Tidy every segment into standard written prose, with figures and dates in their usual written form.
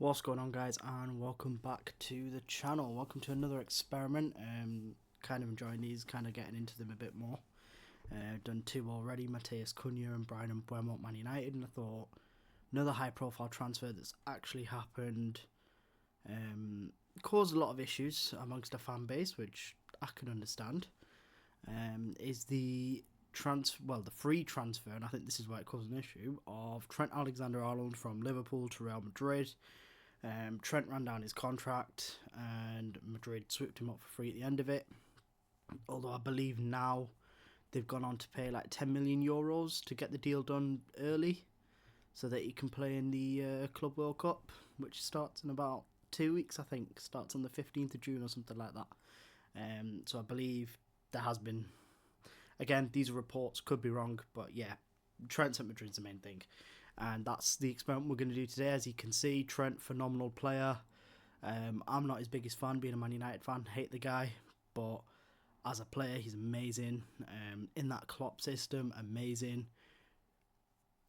What's going on, guys, and welcome back to the channel. Welcome to another experiment. Kind of enjoying these, kind of getting into them a bit more. Done two already, Mateus Cunha and Brian Mbeumo at Man United, and I thought another high profile transfer that's actually happened caused a lot of issues amongst the fan base, which I can understand. Is the free transfer, and I think this is why it caused an issue, of Trent Alexander-Arnold from Liverpool to Real Madrid. Trent ran down his contract and Madrid swooped him up for free at the end of it. Although I believe now they've gone on to pay like 10 million euros to get the deal done early so that he can play in the Club World Cup, which starts in about 2 weeks, I think. Starts on the 15th of June or something like that. So I believe there has been... Again, these are reports, could be wrong, but yeah, Trent's at Madrid's the main thing. And that's the experiment we're going to do today. As you can see, Trent, phenomenal player. I'm not his biggest fan, being a Man United fan. Hate the guy, but as a player, he's amazing. In that Klopp system, amazing.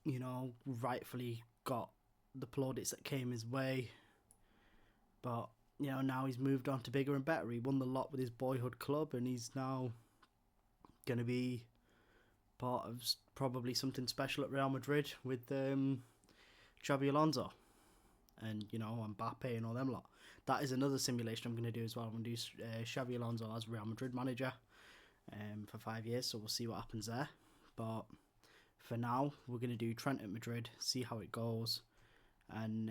You know, rightfully got the plaudits that came his way. But, you know, now he's moved on to bigger and better. He won the lot with his boyhood club, and he's now going to be part of probably something special at Real Madrid with Xabi Alonso and, you know, Mbappe and all them lot. That is another simulation I'm going to do as well. I'm going to do Xabi Alonso as Real Madrid manager for 5 years, so we'll see what happens there. But for now, we're going to do Trent at Madrid, see how it goes. And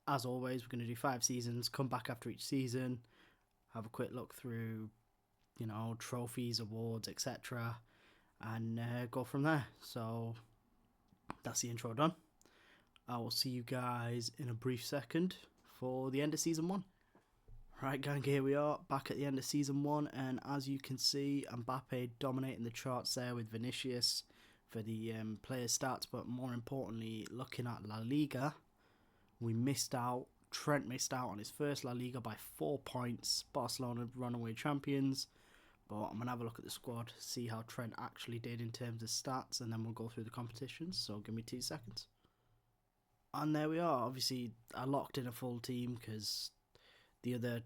as always, we're going to do 5 seasons, come back after each season, have a quick look through, you know, trophies, awards, etc., and go from there. So that's the intro done. I will see you guys in a brief second for the end of season 1. Right, gang, here we are back at the end of season 1, and as you can see, Mbappe dominating the charts there with Vinicius for the player stats, but more importantly, looking at La Liga, we missed out. Trent missed out on his first La Liga by 4 points. Barcelona runaway champions. But I'm going to have a look at the squad, see how Trent actually did in terms of stats, and then we'll go through the competitions. So give me 2 seconds. And there we are. Obviously, I locked in a full team because the other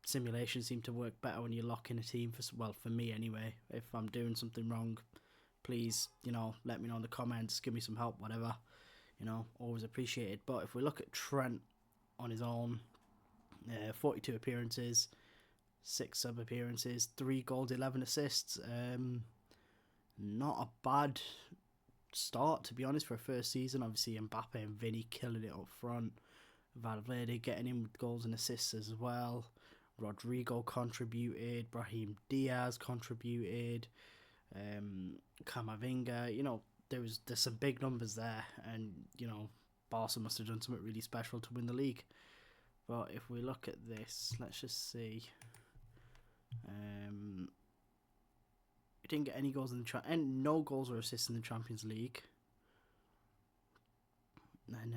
simulations seem to work better when you lock in a team. For me anyway. If I'm doing something wrong, please, you know, let me know in the comments. Give me some help, whatever. You know, always appreciated. But if we look at Trent on his own, 42 appearances, 6 sub appearances, 3 goals, 11 assists. Not a bad start, to be honest, for a first season. Obviously, Mbappe and Vinny killing it up front. Valverde getting in with goals and assists as well. Rodrigo contributed. Brahim Diaz contributed. Camavinga. You know, there's some big numbers there, and you know, Barca must have done something really special to win the league. But if we look at this, let's just see. We didn't get any goals in the and no goals or assists in the Champions League. And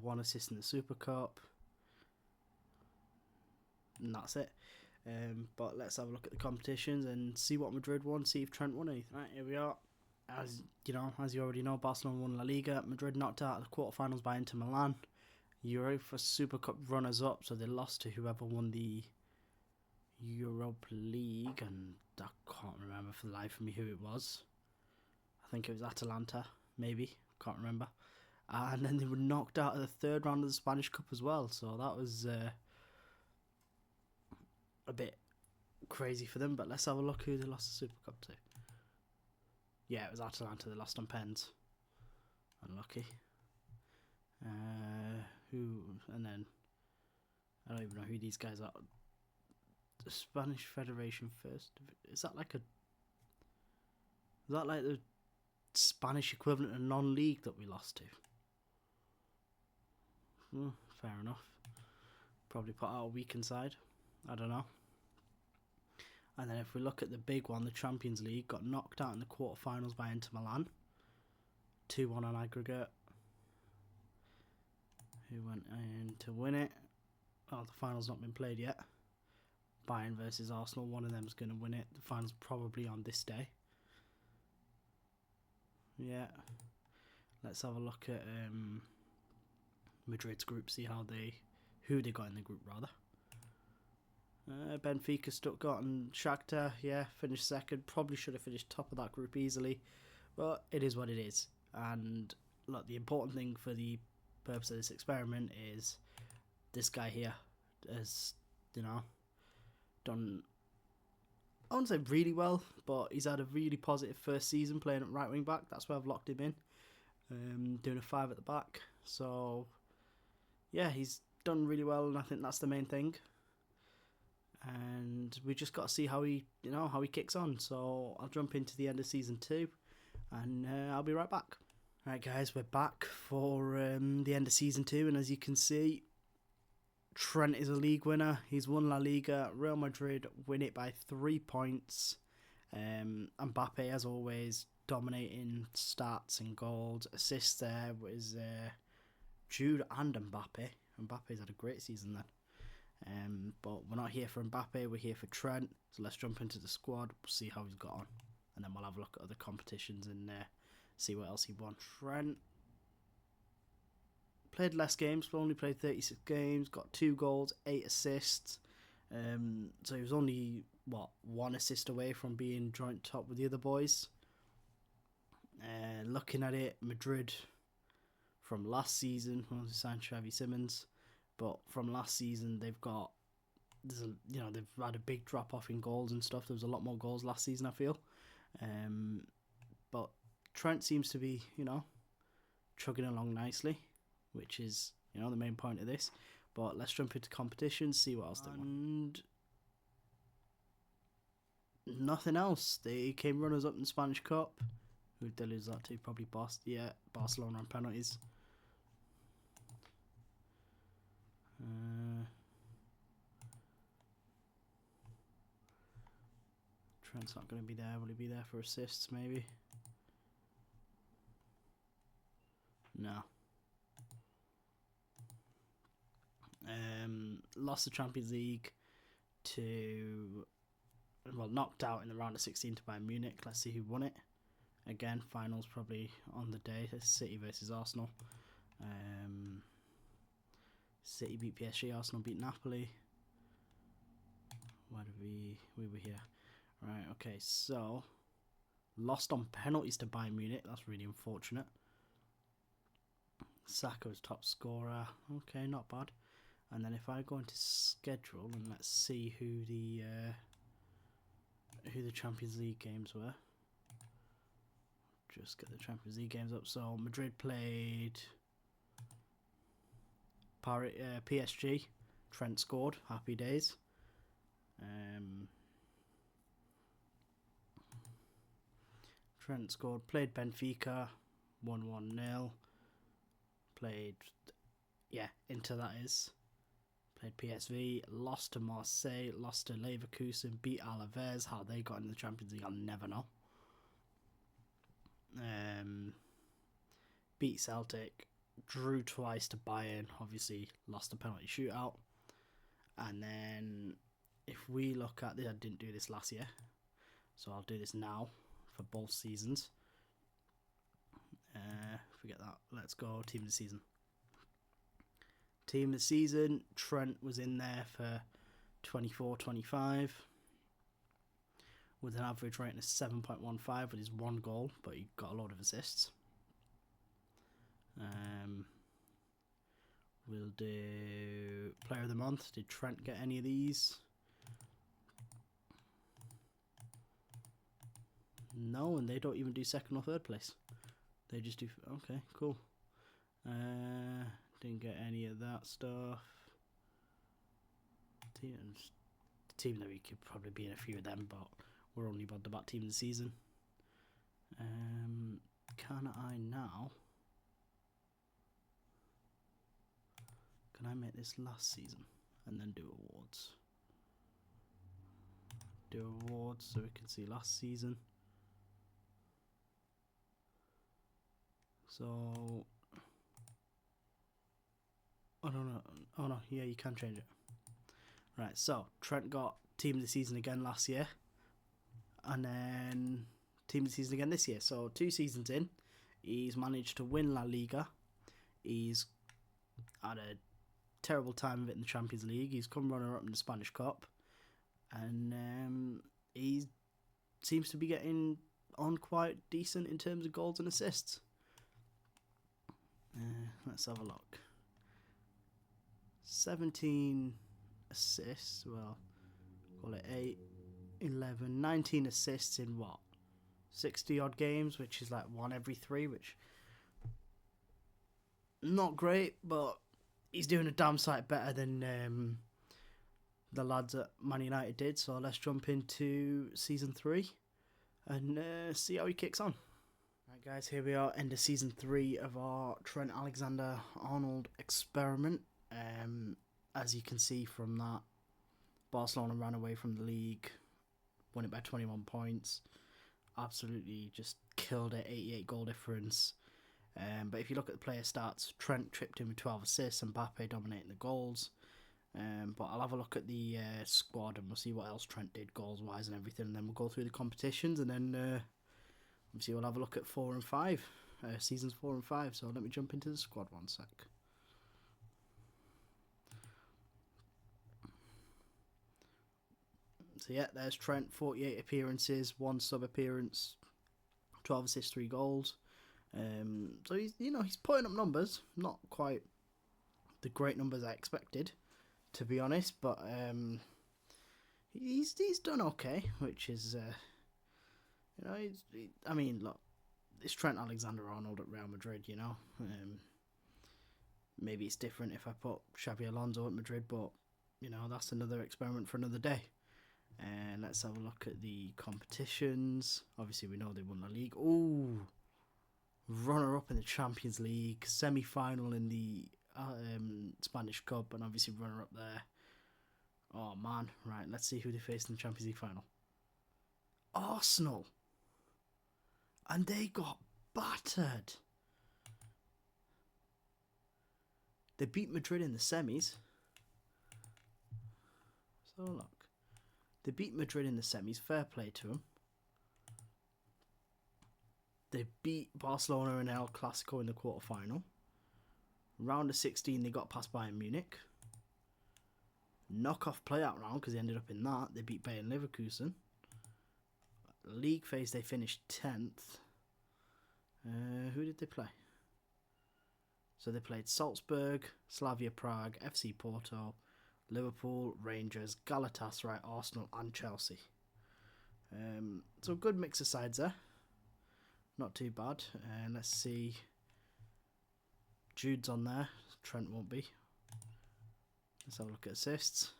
1 assist in the Super Cup, and that's it. But let's have a look at the competitions and see what Madrid won. See if Trent won anything. Right, here we are. As you already know, Barcelona won La Liga. Madrid knocked out of the quarterfinals by Inter Milan. UEFA Super Cup runners-up, so they lost to whoever won the Europa League, and I can't remember for the life of me who it was. I think it was Atalanta, maybe, can't remember. And then they were knocked out of the 3rd round of the Spanish Cup as well, so that was a bit crazy for them. But let's have a look who they lost the Super Cup to. Yeah, it was Atalanta. They lost on pens. Unlucky. And then I don't even know who these guys are. The Spanish Federation First. Is that like the Spanish equivalent of non-league that we lost to? Fair enough. Probably put out a weakened side. I don't know. And then if we look at the big one, the Champions League, got knocked out in the quarterfinals by Inter Milan. 2-1 on aggregate. Who went in to win it? Oh, the final's not been played yet. Bayern versus Arsenal. One of them's going to win it. The final's probably on this day. Yeah. Let's have a look at Madrid's group, see who they got in the group rather. Benfica, Stuttgart and Shakhtar, yeah, finished second. Probably should have finished top of that group easily, but it is what it is. And look, the important thing for the purpose of this experiment is this guy here has, done, I wouldn't say really well, but he's had a really positive first season playing at right wing back. That's where I've locked him in, doing a 5 at the back. So yeah, he's done really well, and I think that's the main thing. And we just got to see how he kicks on. So I'll jump into the end of season 2, and I'll be right back. Right, guys, we're back for the end of season 2, and as you can see, Trent is a league winner. He's won La Liga. Real Madrid win it by 3 points. Mbappe, as always, dominating stats and goals. Assists there was Jude and Mbappe. Mbappe's had a great season then. But we're not here for Mbappe, we're here for Trent. So let's jump into the squad, we'll see how he's got on, and then we'll have a look at other competitions and see what else he won. Trent played less games, but only played 36 games, got 2 goals, 8 assists. So he was only, 1 assist away from being joint top with the other boys. Looking at it, Madrid from last season, they signed Xavi Simons. But from last season, they've had a big drop off in goals and stuff. There was a lot more goals last season, I feel. But Trent seems to be, chugging along nicely, which is, the main point of this. But let's jump into competition, see what else they want. And nothing else. They came runners up in the Spanish Cup. Who did they lose that to? Probably Barcelona on penalties. Trent's not going to be there. Will he be there for assists maybe? No. Lost the Champions League knocked out in the round of 16 to Bayern Munich. Let's see who won it. Again, finals probably on the day. It's City versus Arsenal. City beat PSG, Arsenal beat Napoli. We were here. Right, okay, so lost on penalties to Bayern Munich. That's really unfortunate. Saka was top scorer. Okay, not bad. And then if I go into schedule and let's see who the Champions League games were. Just get the Champions League games up. So Madrid played PSG. Trent scored. Happy days. Trent scored. Played Benfica. 1-1-0. Played, Inter that is. Played PSV. Lost to Marseille. Lost to Leverkusen. Beat Alaves. How they got in the Champions League, I'll never know. Beat Celtic. Drew twice to Bayern. Obviously lost a penalty shootout. And then if we look at this, I didn't do this last year, so I'll do this now for both seasons. Forget that. Let's go team of the season. Team of the season, Trent was in there for 24-25 with an average rating of 7.15 with his 1 goal, but he got a lot of assists. We'll do player of the month. Did Trent get any of these? No, and they don't even do second or third place. They just do. Okay, cool. Didn't get any of that stuff. Team that we could probably be in a few of them, but we're only bothered about team of the season. Can I make this last season and then do awards? Do awards so we can see last season. So, oh no, yeah, you can change it. Right, so Trent got team of the season again last year, and then team of the season again this year. So 2 seasons in, He's managed to win La Liga. He's had a terrible time of it in the Champions League. He's come runner-up in the Spanish Cup. And he seems to be getting on quite decent in terms of goals and assists. Let's have a look. 17 assists. Well, call it 8, 11, 19 assists in what? 60 odd games, which is like 1 every 3, which not great, but he's doing a damn sight better than the lads at Man United did. So let's jump into season 3 and see how he kicks on. Right, guys, here we are, end of season 3 of our Trent Alexander-Arnold experiment. As you can see from that, Barcelona ran away from the league, won it by 21 points. Absolutely just killed it, 88 goal difference. But if you look at the player stats, Trent tripped in with 12 assists and Mbappe dominating the goals. But I'll have a look at the squad and we'll see what else Trent did goals wise and everything, and then we'll go through the competitions, and then obviously we'll have a look at 4 and 5, seasons 4 and 5. So let me jump into the squad one sec. So yeah, there's Trent, 48 appearances, 1 sub appearance, 12 assists, 3 goals. So he's putting up numbers, not quite the great numbers I expected, to be honest, but he's done okay, which is I mean, look, it's Trent Alexander-Arnold at Real Madrid, maybe it's different if I put Xabi Alonso at Madrid, but that's another experiment for another day. And let's have a look at the competitions. Obviously, we know they won the league. Ooh, runner-up in the Champions League, semi-final in the Spanish Cup, and obviously runner-up there. Oh, man. Right, let's see who they faced in the Champions League final. Arsenal. And they got battered. They beat Madrid in the semis. So, look. They beat Madrid in the semis. Fair play to them. They beat Barcelona in El Clasico in the quarterfinal. Round of 16, they got past Bayern Munich. Knockoff playout round, because they ended up in that. They beat Bayern Leverkusen. League phase, they finished 10th. Who did they play? So they played Salzburg, Slavia Prague, FC Porto, Liverpool, Rangers, Galatasaray, Arsenal and Chelsea. So good mix of sides there. Not too bad. Let's see. Jude's on there. Trent won't be. Let's have a look at assists.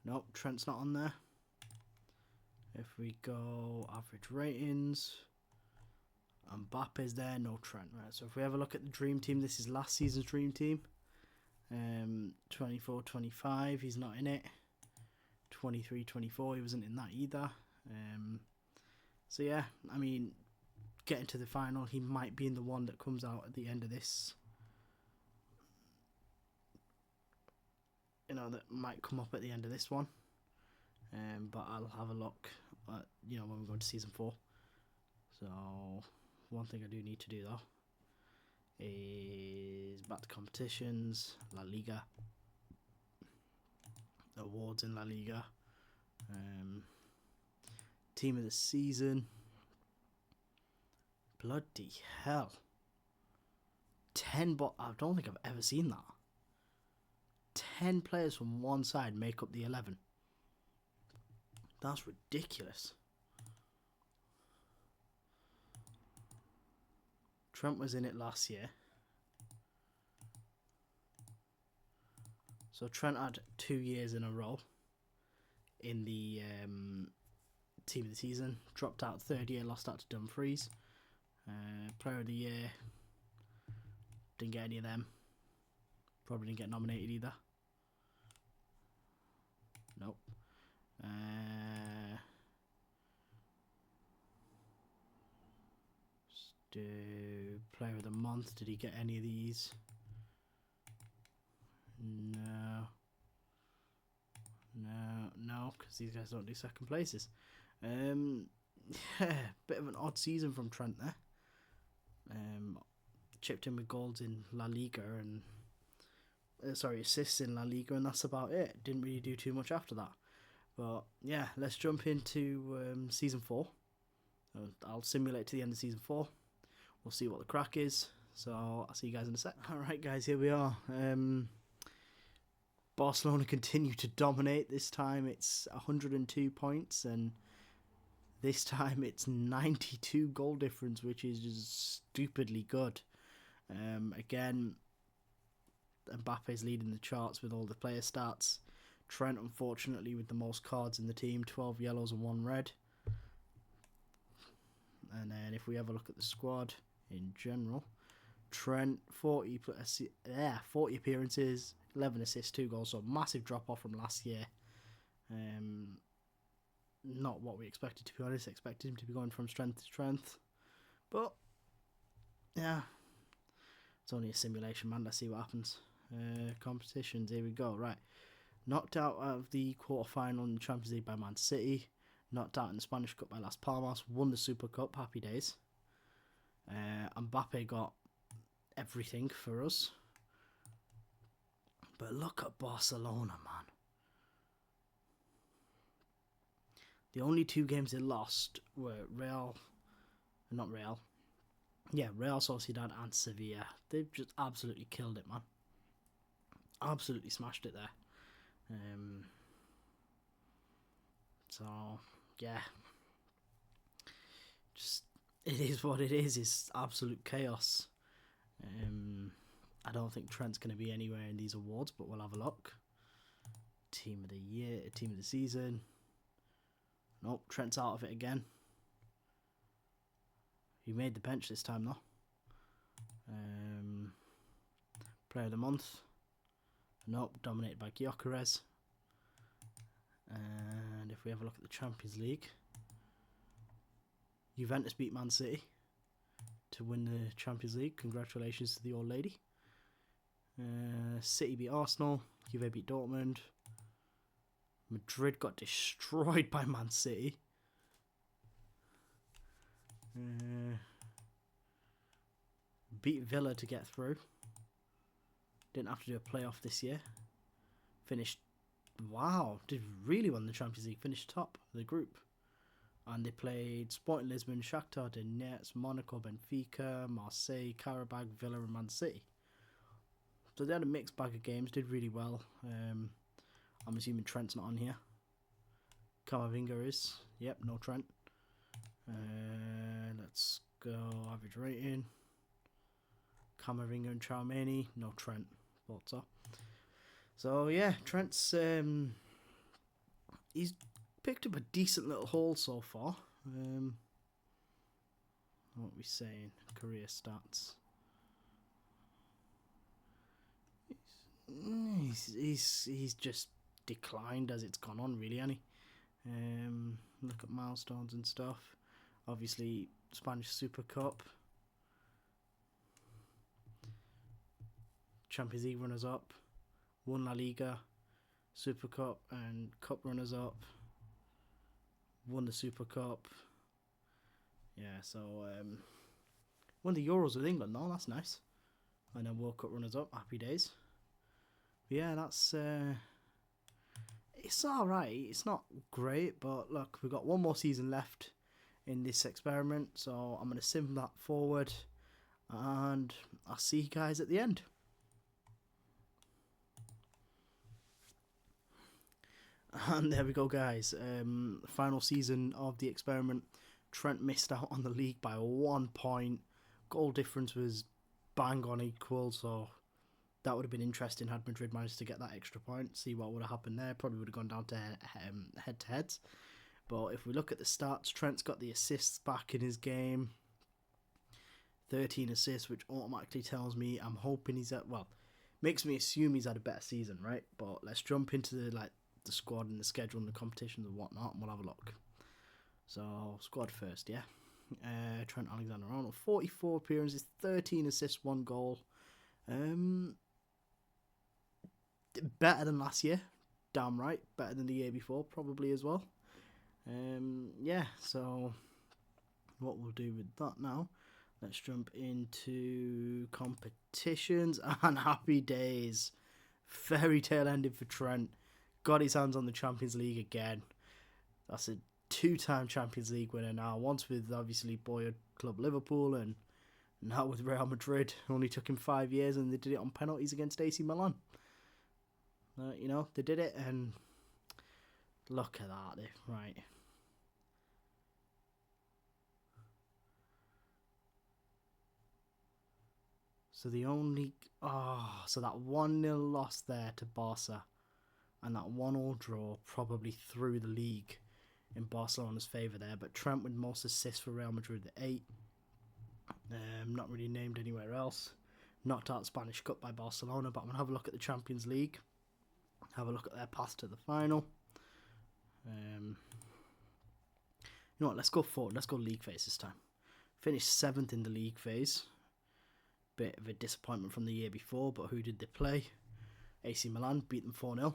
Nope, Trent's not on there. If we go average ratings, Mbappe's there, no Trent. Right, so if we have a look at the dream team, this is last season's dream team. 24-25, he's not in it. 23-24, he wasn't in that either. So yeah, I mean, getting to the final, he might be in the one that comes out at the end of this. That might come up at the end of this one. But I'll have a look at, when we go into season 4. So, one thing I do need to do though is back to competitions, La Liga, awards in La Liga, team of the season. Bloody hell. 10, but I don't think I've ever seen that. 10 players from one side make up the 11. That's ridiculous. Trent was in it last year. So Trent had 2 years in a row in the team of the season. Dropped out 3rd year, lost out to Dumfries. Player of the year. Didn't get any of them. Probably didn't get nominated either. Nope. Player of the month. Did he get any of these? No, because these guys don't do second places. Yeah, bit of an odd season from Trent there. Chipped in with goals in La Liga and assists in La Liga, and that's about it. Didn't really do too much after that. But yeah, let's jump into season 4. I'll simulate to the end of season 4. We'll see what the crack is. So I'll see you guys in a sec. Alright guys, here we are. Barcelona continue to dominate. This time it's 102 points, and this time it's 92 goal difference, which is just stupidly good. Again, Mbappe's leading the charts with all the player stats. Trent, unfortunately, with the most cards in the team, 12 yellows and 1 red. And then if we have a look at the squad in general, Trent, 40 appearances, 11 assists, 2 goals, so massive drop off from last year. Not what we expected, to be honest. Expected him to be going from strength to strength. But, yeah, it's only a simulation, man. Let's see what happens. Competitions, here we go. Right. Knocked out of the quarter-final in the Champions League by Man City. Knocked out in the Spanish Cup by Las Palmas. Won the Super Cup. Happy days. Mbappe got everything for us. But look at Barcelona, man. The only 2 games they lost were Real Sociedad and Sevilla. They've just absolutely killed it, man. Absolutely smashed it there. So, yeah. Just, it is what it is. It's absolute chaos. I don't think Trent's going to be anywhere in these awards, but we'll have a look. Team of the year, team of the season. Nope, Trent's out of it again. He made the bench this time, though. Player of the month. Nope, dominated by Gyökeres. And if we have a look at the Champions League, Juventus beat Man City to win the Champions League. Congratulations to the old lady. City beat Arsenal. Juve beat Dortmund. Madrid got destroyed by Man City. Beat Villa to get through. Didn't have to do a playoff this year. Finished, did really win the Champions League. Finished top of the group. And they played Sporting Lisbon, Shakhtar Donetsk, Monaco, Benfica, Marseille, Karabakh, Villa and Man City. So they had a mixed bag of games. Did really well. I'm assuming Trent's not on here. Camavinga is. Yep, no Trent. Let's go average rating. Camavinga and Charmany. No Trent. Thought so. So yeah, Trent's he's picked up a decent little haul so far. What are we saying? Career stats. He's just declined as it's gone on, really, hasn't he? Look at milestones and stuff. Obviously, Spanish Super Cup, Champions League runners up, won La Liga, Super Cup and Cup runners up, won the Super Cup. Yeah, so won the Euros with England. No, that's nice. And then World Cup runners up. Happy days. Yeah, that's it's alright. It's not great, but look, we've got one more season left in this experiment, so I'm going to sim that forward and I'll see you guys at the end. And there we go, guys. Final season of the experiment. Trent missed out on the league by 1 point. Goal difference was bang on equal, so that would have been interesting had Madrid managed to get that extra point. See what would have happened there. Probably would have gone down to head-to-heads. But if we look at the stats, Trent's got the assists back in his game. 13 assists, which automatically tells me, I'm hoping he's at, well, makes me assume he's had a better season, right? But let's jump into the squad and the schedule and the competitions and whatnot, and we'll have a look. So, squad first, yeah. Trent Alexander-Arnold, 44 appearances, 13 assists, 1 goal. Better than last year, damn right. Better than the year before, probably as well. Yeah, so what we'll do with that now, Let's jump into competitions and happy days. Fairy tale ending for Trent. Got his hands on the Champions League again. That's a 2-time Champions League winner now. Once with obviously boyhood club Liverpool, and now with Real Madrid. Only took him 5 years, and they did it on penalties against AC Milan. They did it, and look at that. Right. So the only... so that 1-0 loss there to Barca and that 1-1 draw probably threw the league in Barcelona's favour there. But Trent with most assists for Real Madrid at 8. Not really named anywhere else. Knocked out Spanish Cup by Barcelona, but I'm going to have a look at the Champions League. Have a look at their path to the final. You know what, let's go forward. Let's go league phase this time. Finished 7th in the league phase. Bit of a disappointment from the year before, but who did they play? AC Milan, beat them 4-0.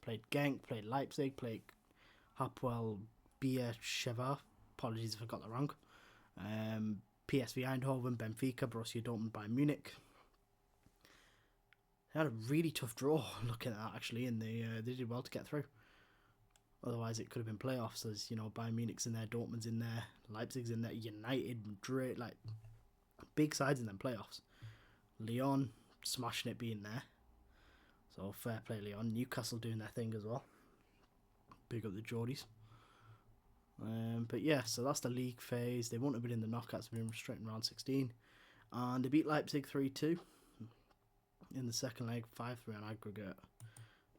Played Genk, played Leipzig, played Hapoel Beersheva. Apologies if I got that wrong. PSV Eindhoven, Benfica, Borussia Dortmund, Bayern Munich. They had a really tough draw, looking at that actually, and they did well to get through. Otherwise, it could have been playoffs. As Bayern Munich's in there, Dortmund's in there, Leipzig's in there, United, Madrid, like big sides in them playoffs. Lyon smashing it, being there. So fair play, Lyon. Newcastle doing their thing as well. Big up the Geordies. But yeah, so that's the league phase. They won't have been in the knockouts, they've been straight in round 16. And they beat Leipzig 3-2 in the second leg, 5-3 on aggregate,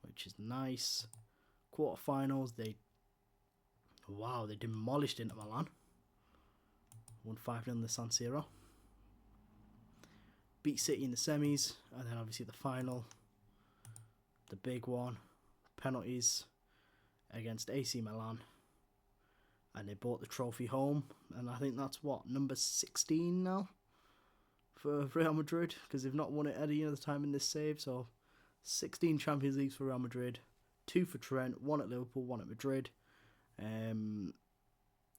which is nice. Quarterfinals, they demolished Inter Milan. Won 5-0 in the San Siro. Beat City in the semis, and then obviously the final, the big one, penalties against AC Milan. And they brought the trophy home, and I think that's number 16 now for Real Madrid, because they've not won it at any other time in this save. So 16 Champions Leagues for Real Madrid, 2 for Trent, 1 at Liverpool, 1 at Madrid.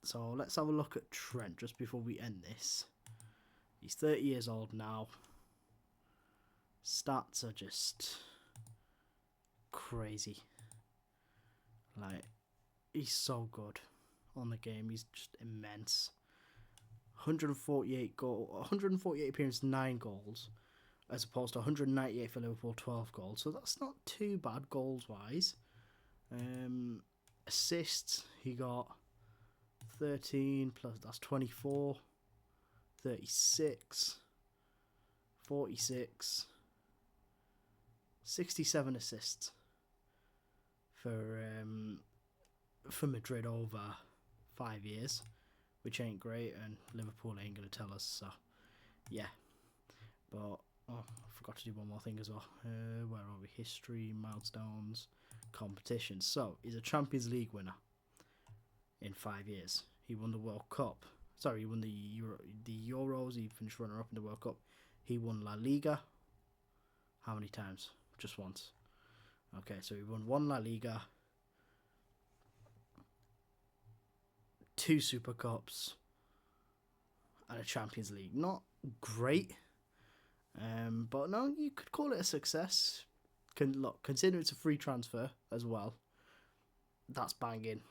So let's have a look at Trent just before we end this. He's 30 years old now. Stats are just crazy. Like, he's so good on the game. He's just immense. 148 appearances, 9 goals, as opposed to 198 for Liverpool, 12 goals. So that's not too bad goals wise. Assists, he got 13 plus, that's 24, 36, 46, 67 assists for Madrid over 5 years, which ain't great, and Liverpool ain't going to tell us, so yeah. But I forgot to do one more thing as well. Where are we? History, milestones, competitions. So he's a Champions League winner in 5 years. He won the World Cup. Sorry, he won the Euros. He finished runner-up in the World Cup. He won La Liga. How many times? Just once. Okay, so he won 1 La Liga, 2 Super Cups, and a Champions League. Not great, but no, you could call it a success. Look, consider it's a free transfer as well. That's banging.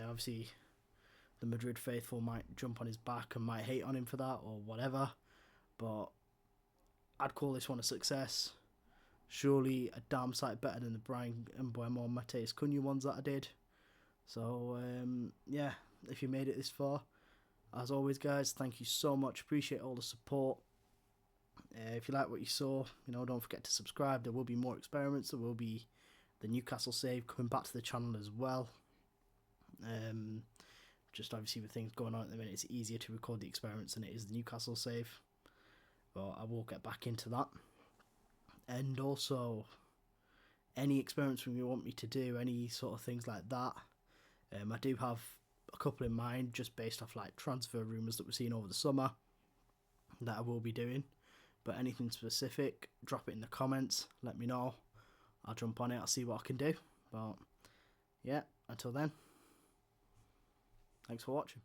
Obviously, the Madrid faithful might jump on his back and might hate on him for that or whatever, but I'd call this one a success. Surely a damn sight better than the Brian Mbeumo and Mateus Cunha ones that I did. So, yeah, if you made it this far, as always, guys, thank you so much. Appreciate all the support. If you like what you saw, don't forget to subscribe. There will be more experiments. There will be the Newcastle save coming back to the channel as well. Just obviously with things going on at the minute, it's easier to record the experiments than it is the Newcastle save. But I will get back into that. And also, any experiments you want me to do, any sort of things like that, I do have a couple in mind, just based off like transfer rumours that we've seen over the summer that I will be doing. But anything specific, drop it in the comments, let me know. I'll jump on it, I'll see what I can do. But yeah, until then, thanks for watching.